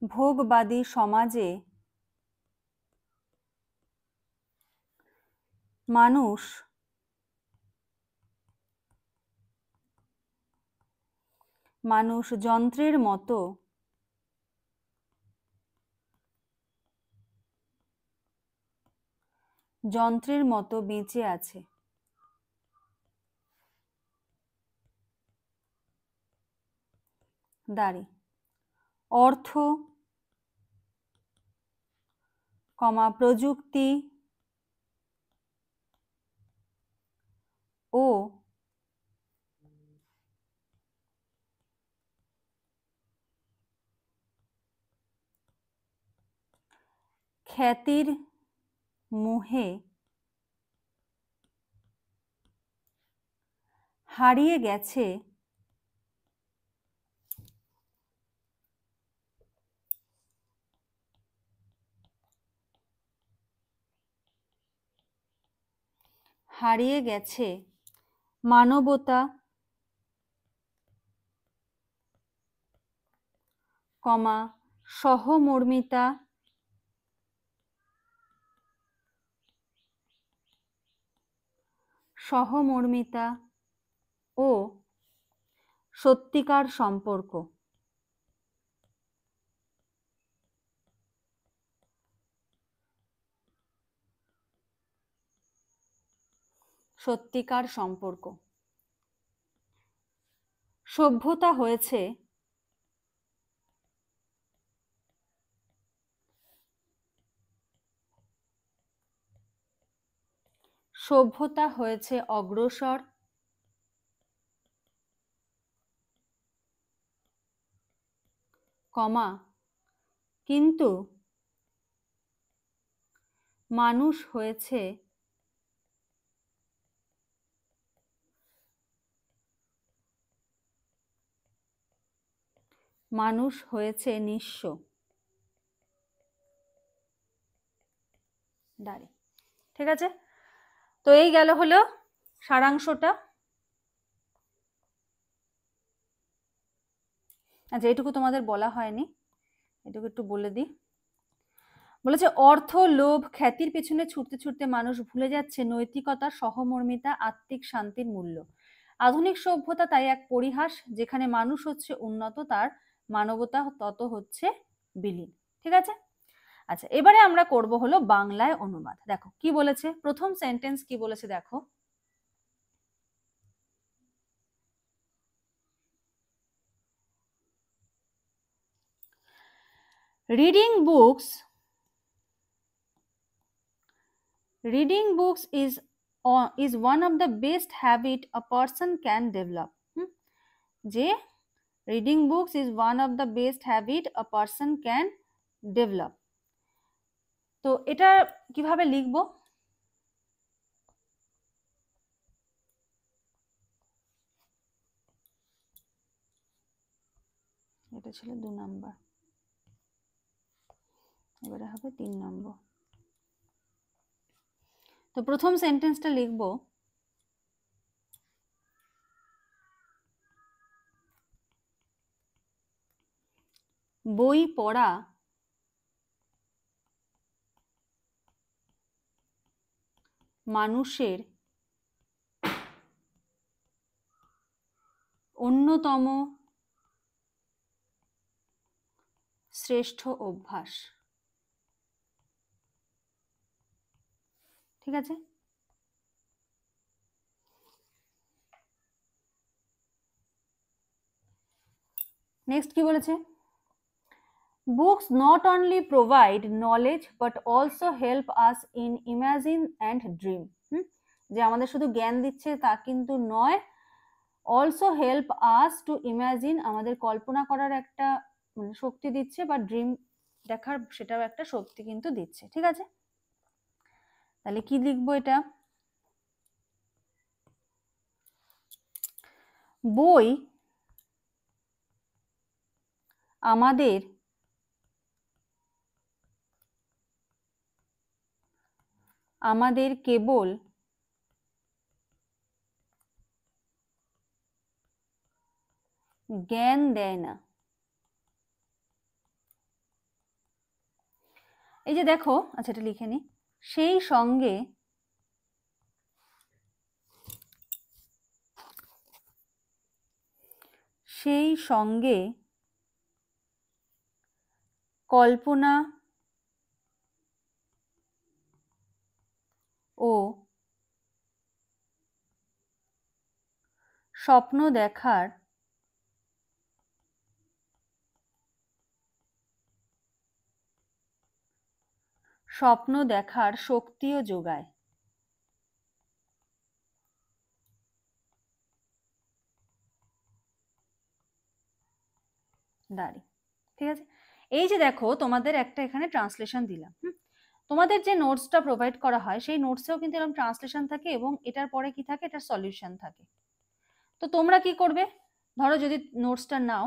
Speaker 1: ভোগবাদী সমাজে মানুষ যন্ত্রের মতো বেঁচে আছে। দাঁড়ি অর্থ, প্রযুক্তি ও খ্যাতির মোহে হারিয়ে গেছে মানবতা, সহমর্মিতা ও সত্যিকার সম্পর্ক। সভ্যতা হয়েছে অগ্রসর, কিন্তু মানুষ হয়েছে নিঃস্ব। দাঁড়ি, ঠিক আছে? তো এই গেল হলো সারাংশটা। আচ্ছা, এটুকু তোমাদের বলা হয়নি, এটুকু একটু বলে দিই। বলেছে অর্থ, লোভ, খ্যাতির পেছনে ছুটতে ছুটতে মানুষ ভুলে যাচ্ছে নৈতিকতা, সহমর্মিতা, আত্মিক শান্তির মূল্য। আধুনিক সভ্যতা তাই এক পরিহাস, যেখানে মানুষ হচ্ছে উন্নত, তার মানবতা তত হচ্ছে বিলীন। ঠিক আছে? আচ্ছা, এবারে আমরা করব হলো বাংলায় অনুবাদ। দেখো কি বলেছে, প্রথম সেন্টেন্স কি বলেছে দেখো। Reading books is one of the best habit a person can develop. যে reading books is one of the best habit a person can develop. তো এটা কিভাবে লিখবো? এটা ছিল 2 নাম্বার, এবারে হবে 3 নম্বর। তো প্রথম সেন্টেন্সটা লিখবো, বই পড়া মানুষের অন্যতম শ্রেষ্ঠ অভ্যাস। ঠিক আছে? নেক্সট কি বলেছে? Books not only provide knowledge but also help us in imagine and dream. যে আমাদের শুধু জ্ঞান দিচ্ছে তা কিন্তু নয়, also help us to imagine, আমাদের কল্পনা করার একটা মানে শক্তি দিচ্ছে, বা ড্রিম দেখার সেটাও একটা শক্তি কিন্তু দিচ্ছে। ঠিক আছে? তাহলে কি লিখবো এটা? বই আমাদের কেবল জ্ঞান দেয় না। এই যে দেখো, আচ্ছা এটা লিখে নি, সেই সঙ্গে কল্পনা ও স্বপ্ন দেখার শক্তিও যোগায়। দাঁড়ি। ঠিক আছে? এই যে দেখো, তোমাদের একটা এখানে ট্রান্সলেশন দিলাম। তোমাদের যে নোটসটা প্রোভাইড করা হয় সেই নোটসেও কিন্তু এরকম ট্রান্সলেশন থাকে, এবং এটার পরে কি থাকে, এটার সলিউশন থাকে। তো তোমরা কি করবে, ধরো যদি নোটসটা নাও,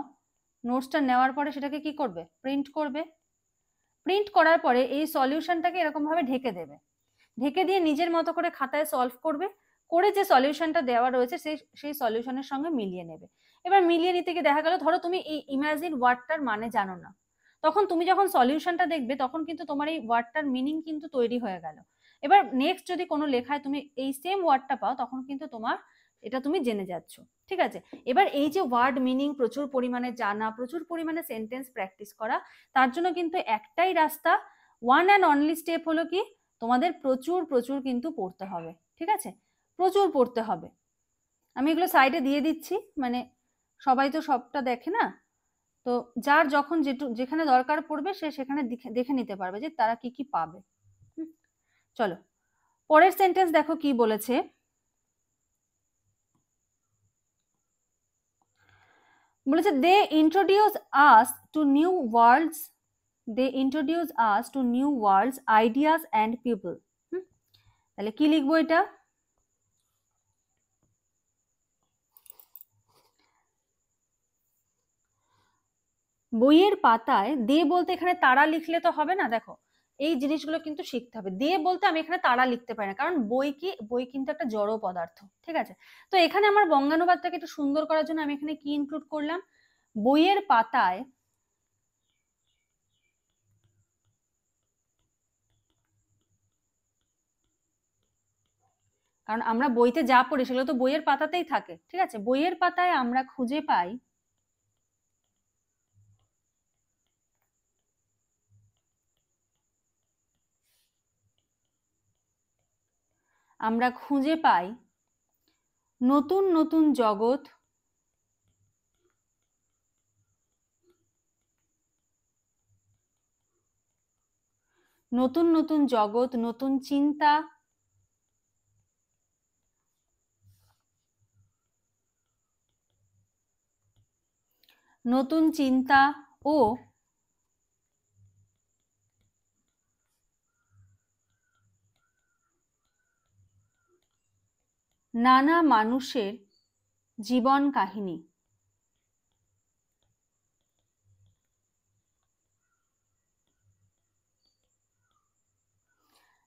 Speaker 1: নোটসটা নেওয়ার পরে সেটাকে কি করবে, প্রিন্ট করবে। প্রিন্ট করার পরে এই সলিউশনটাকে এরকম ভাবে ঢেকে দেবে, ঢেকে দিয়ে নিজের মতো করে খাতায় সলভ করবে, করে যে সলিউশনটা দেওয়া রয়েছে সেই সলিউশনের সঙ্গে মিলিয়ে নেবে। এবার মিলিয়ে নিতে গিয়ে দেখা গেল, ধরো তুমি এই ইমাজিন ওয়ার্ডটার মানে জানো না, তখন তুমি যখন সলিউশনটা দেখবে তখন কিন্তু তোমার এই ওয়ার্ডটার মিনিং কিন্তু তৈরি হয়ে গেল। এবার নেক্সট যদি কোনো লেখায় তুমি এই সেম ওয়ার্ডটা পাও, তখন কিন্তু তোমার এটা তুমি জেনে যাচ্ছ। ঠিক আছে? এবার এই যে ওয়ার্ড মিনিং প্রচুর পরিমাণে জানা, প্রচুর পরিমাণে সেন্টেন্স প্র্যাকটিস করা, তার জন্য কিন্তু একটাই রাস্তা, ওয়ান অ্যান্ড অনলি স্টেপ হলো কি, তোমাদের প্রচুর প্রচুর কিন্তু পড়তে হবে। ঠিক আছে? প্রচুর পড়তে হবে। আমি এগুলো সাইডে দিয়ে দিচ্ছি, মানে সবাই তো সবটা দেখে না, তো যার যখন যেখানে দরকার পড়বে সে সেখানে দেখে নিতে পারবে যে তারা কি কি পাবে। চলো পরের সেন্টেন্স দেখো কি বলেছে। বলেছে they introduce us to new worlds ideas and people. তাহলে কি লিখবো এটা? বইয়ের পাতায়, দে বলতে এখানে তারা লিখলে তো হবে না, দেখো এই জিনিসগুলো কিন্তু শিখতে হবে। দে বলতে আমি এখানে তারা লিখতে পারি না, কারণ বই কিন্তু একটা জড় পদার্থ। ঠিক আছে? তো এখানে আমার বঙ্গানুবাদটাকে একটু সুন্দর করার জন্য আমি এখানে কি ইনক্লুড করলাম, বইয়ের পাতায় কারণ আমরা বইতে যা পড়ি সেগুলো তো বইয়ের পাতাতেই থাকে। ঠিক আছে? বইয়ের পাতায় আমরা খুঁজে পাই নতুন নতুন জগৎ, নতুন নতুন জগৎ, নতুন চিন্তা, নতুন চিন্তা ও নানা মানুষের জীবন কাহিনী।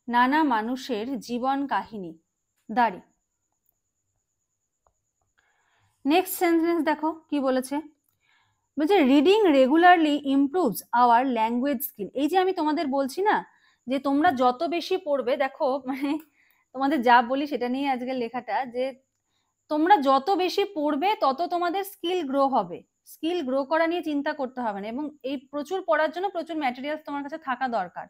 Speaker 1: নানা মানুষের জীবন কাহিনী দাঁড়ি। নেক্সট সেন্টেন্স দেখো কি বলেছে, বলছে reading regularly improves our language skill. এই যে আমি তোমাদের বলছি না যে তোমরা যত বেশি পড়বে, দেখো মানে তোমাদের যা বলি সেটা নিয়ে আজকের লেখাটা, যে তোমরা যত বেশি পড়বে তত তোমাদের স্কিল গ্রো হবে। স্কিল গ্রো করা নিয়ে চিন্তা করতে হবে না, এবং এই প্রচুর পড়ার জন্য প্রচুর ম্যাটেরিয়ালস তোমার কাছে থাকা দরকার।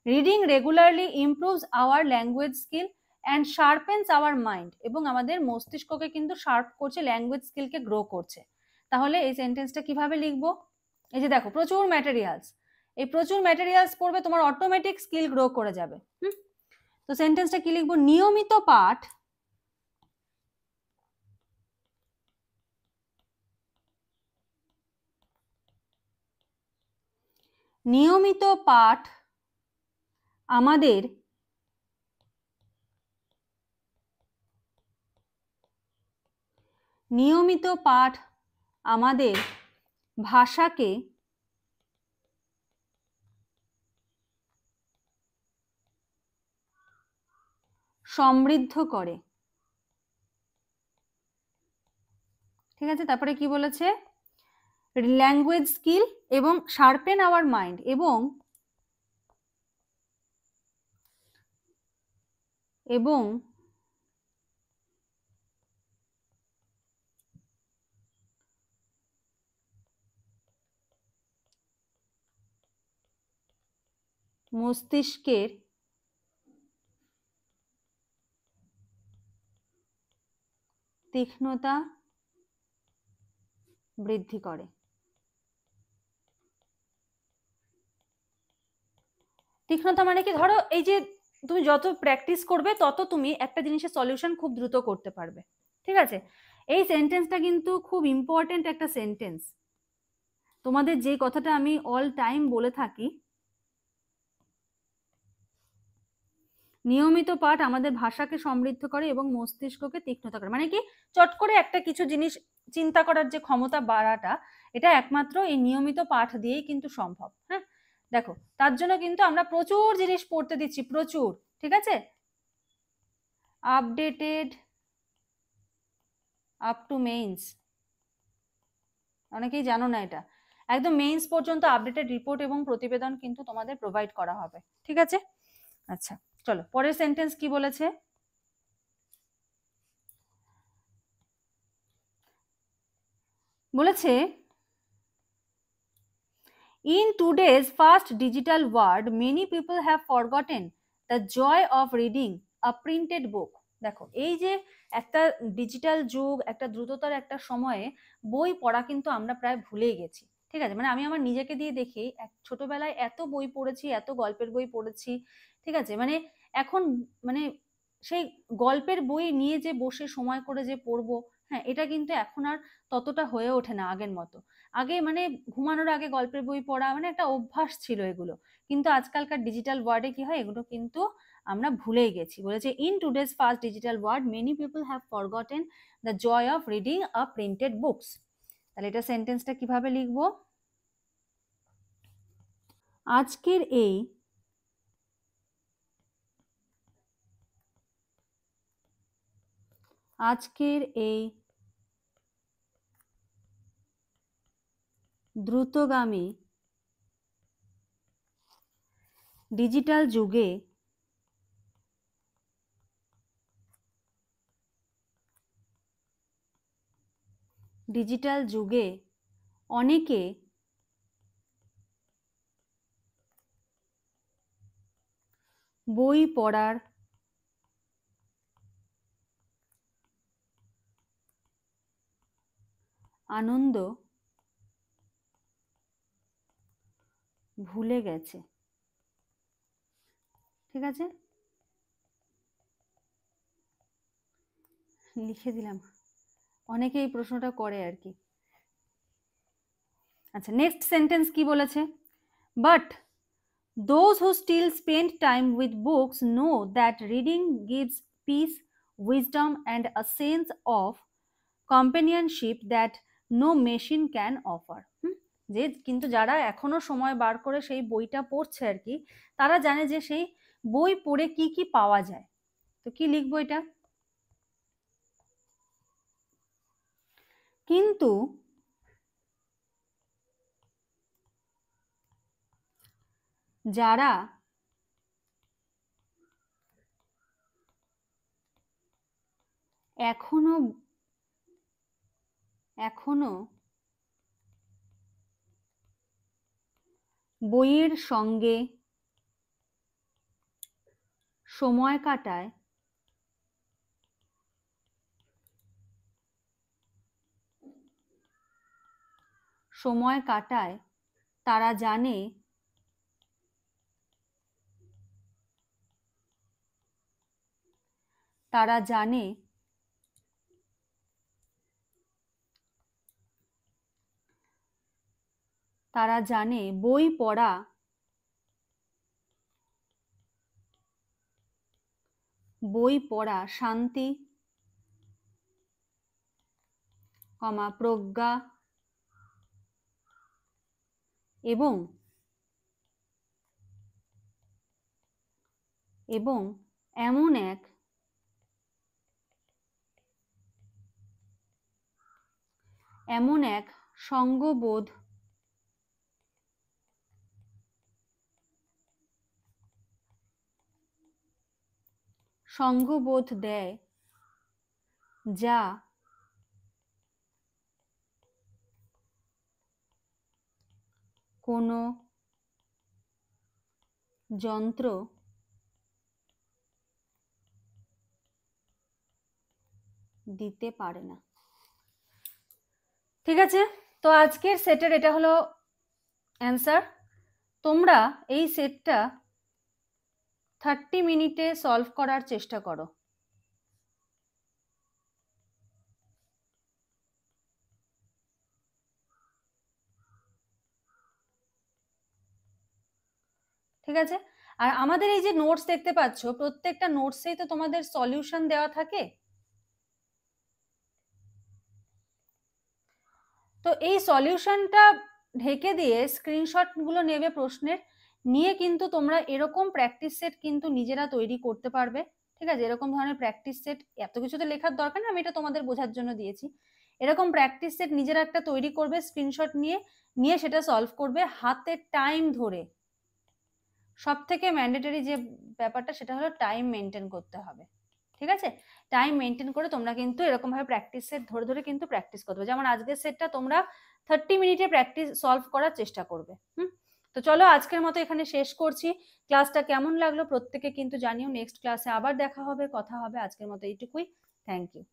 Speaker 1: Reading regularly improves our language skill and sharpens our mind, এবং আমাদের মস্তিষ্ককে কিন্তু শার্প করছে, ল্যাঙ্গুয়েজ স্কিলকে গ্রো করছে। তাহলে এই সেন্টেন্সটা কিভাবে লিখবো? এই যে দেখো প্রচুর ম্যাটেরিয়ালস, এই প্রচুর ম্যাটেরিয়ালস পড়বে, তোমার অটোমেটিক স্কিল গ্রো করে যাবে। তো সেন্টেন্সটা কি লিখবো? নিয়মিত পাঠ, নিয়মিত পাঠ আমাদের নিয়মিত পাঠ আমাদের ভাষাকে সমৃদ্ধ করে। ঠিক আছে, তারপরে কি বলেছে? ল্যাঙ্গুয়েজ স্কিল এবং শার্পেন আওয়ার মাইন্ড, এবং মস্তিষ্কের তীক্ষ্ণতা বৃদ্ধি করে। তীক্ষ্ণতা মানে কি? ধরো এই যে তুমি যত প্র্যাকটিস করবে তত তুমি একটা জিনিসের সলিউশন খুব দ্রুত করতে পারবে। ঠিক আছে, এই সেন্টেন্সটা কিন্তু খুব ইম্পর্টেন্ট একটা সেন্টেন্স। তোমাদের যে কথাটা আমি অল টাইম বলে থাকি, নিয়মিত পাঠ আমাদের ভাষাকে সমৃদ্ধ করে এবং মস্তিষ্ককে তীক্ষ্ণতা করে, মানে কি চট করে একটা কিছু জিনিস চিন্তা করার যে ক্ষমতা বাড়াটা, এটা একমাত্র এই নিয়মিত পাঠ দিয়েই কিন্তু সম্ভব। হ্যাঁ, দেখো তার জন্য কিন্তু আমরা প্রচুর জিনিস পড়তে দিচ্ছি, প্রচুর। ঠিক আছে, আপডেটেড আপ টু মেইনস, অনেকেই জানো না এটা, একদম মেইনস পর্যন্ত আপডেটেড রিপোর্ট এবং প্রতিবেদন কিন্তু তোমাদের প্রোভাইড করা হবে। ঠিক আছে, আচ্ছা চলো পরের সেন্টেন্স কি বলেছে। বলেছে in today's fast digital world many people have forgotten the joy of reading a printed book। দেখো এই যে একটা ডিজিটাল যুগ, একটা দ্রুততর একটা সময়ে বই পড়া কিন্তু আমরা প্রায় ভুলেই গেছি। ঠিক আছে, মানে আমি আমার নিজেকে দিয়ে দেখি, ছোটবেলায় এত বই পড়েছি, এত গল্পের বই পড়েছি। ঠিক আছে, মানে এখন মানে সেই গল্পের বই নিয়ে যে বসে সময় করে যে পড়বো, হ্যাঁ এটা কিন্তু এখন আর ততটা হয়ে ওঠে না আগের মতো। আগে মানে ঘুমানোর আগে গল্পের বই পড়া মানে একটা অভ্যাস ছিল এগুলো, কিন্তু আজকালকার ডিজিটাল ওয়ার্ল্ডে কি হয়, এগুলো কিন্তু আমরা ভুলেই গেছি। বলেছে in today's fast digital world many people have forgotten the joy of reading a printed books. তাহলে এটা সেন্টেন্সটা কিভাবে লিখবো? আজকের এই দ্রুতগামী ডিজিটাল যুগে অনেকে বই পড়ার আনন্দ ভুলে গেছে। ঠিক আছে, লিখে দিলাম, অনেকে এই প্রশ্নটা করে আর কি। আচ্ছা, নেক্সট সেন্টেন্স কি বলেছে, but those who still spend time with books know that reading gives peace, wisdom, and a sense of companionship that no machine can offer. যে কিন্তু যারা এখনো সময় বার করে সেই বইটা পড়ছে আর কি, তারা জানে যে সেই বই পড়ে কি কি পাওয়া যায়। তো কি লিখবো এটা, কিন্তু যারা এখনো বইয়ের সঙ্গে সময় কাটায়, তারা জানে বই পড়া শান্তি, প্রজ্ঞা এবং এমন এক সঙ্গবোধ দেয়, যা কোনো যন্ত্র দিতে পারে না। ঠিক আছে, তো আজকের সেটের এটা হলো অ্যান্সার। তোমরা এই সেটটা 30 মিনিটে সলভ করার চেষ্টা করো। ঠিক আছে, আর আমাদের এই যে নোটস দেখতে পাচ্ছ, প্রত্যেকটা নোটসেই তো তোমাদের সলিউশন দেওয়া থাকে। তো এই সলিউশনটা ঢেকে দিয়ে স্ক্রিনশটগুলো নেবে প্রশ্নের, নিয়ে কিন্তু তোমরা এরকম প্র্যাকটিস সেট কিন্তু নিজেরা তৈরি করতে পারবে। ঠিক আছে, এরকম ধরনের প্র্যাকটিস সেট, এত কিছু তো লেখার দরকার না, আমি এটা তোমাদের বোঝার জন্য দিয়েছি। এরকম প্র্যাকটিস সেট নিজেরা একটা তৈরি করবে, স্ক্রিনশট নিয়ে সেটা সলভ করবে হাতে টাইম ধরে। সব থেকে ম্যান্ডেটরি যে ব্যাপারটা সেটা হলো টাইম মেনটেন করতে হবে। ঠিক আছে, টাইম মেনটেন করে তোমরা কিন্তু এরকম ভাবে প্র্যাকটিস সেট ধরে কিন্তু প্র্যাকটিস করতে হবে। যেমন আজকের সেটটা তোমরা 30 মিনিটে প্র্যাকটিস সলভ করার চেষ্টা করবে। তো চলো আজকের মতো এখানে শেষ করছি। ক্লাসটা কেমন লাগলো প্রত্যেকে কিন্তু জানিও। নেক্সট ক্লাসে আবার দেখা হবে, কথা হবে। আজকের মতো এইটুকুই। Thank you.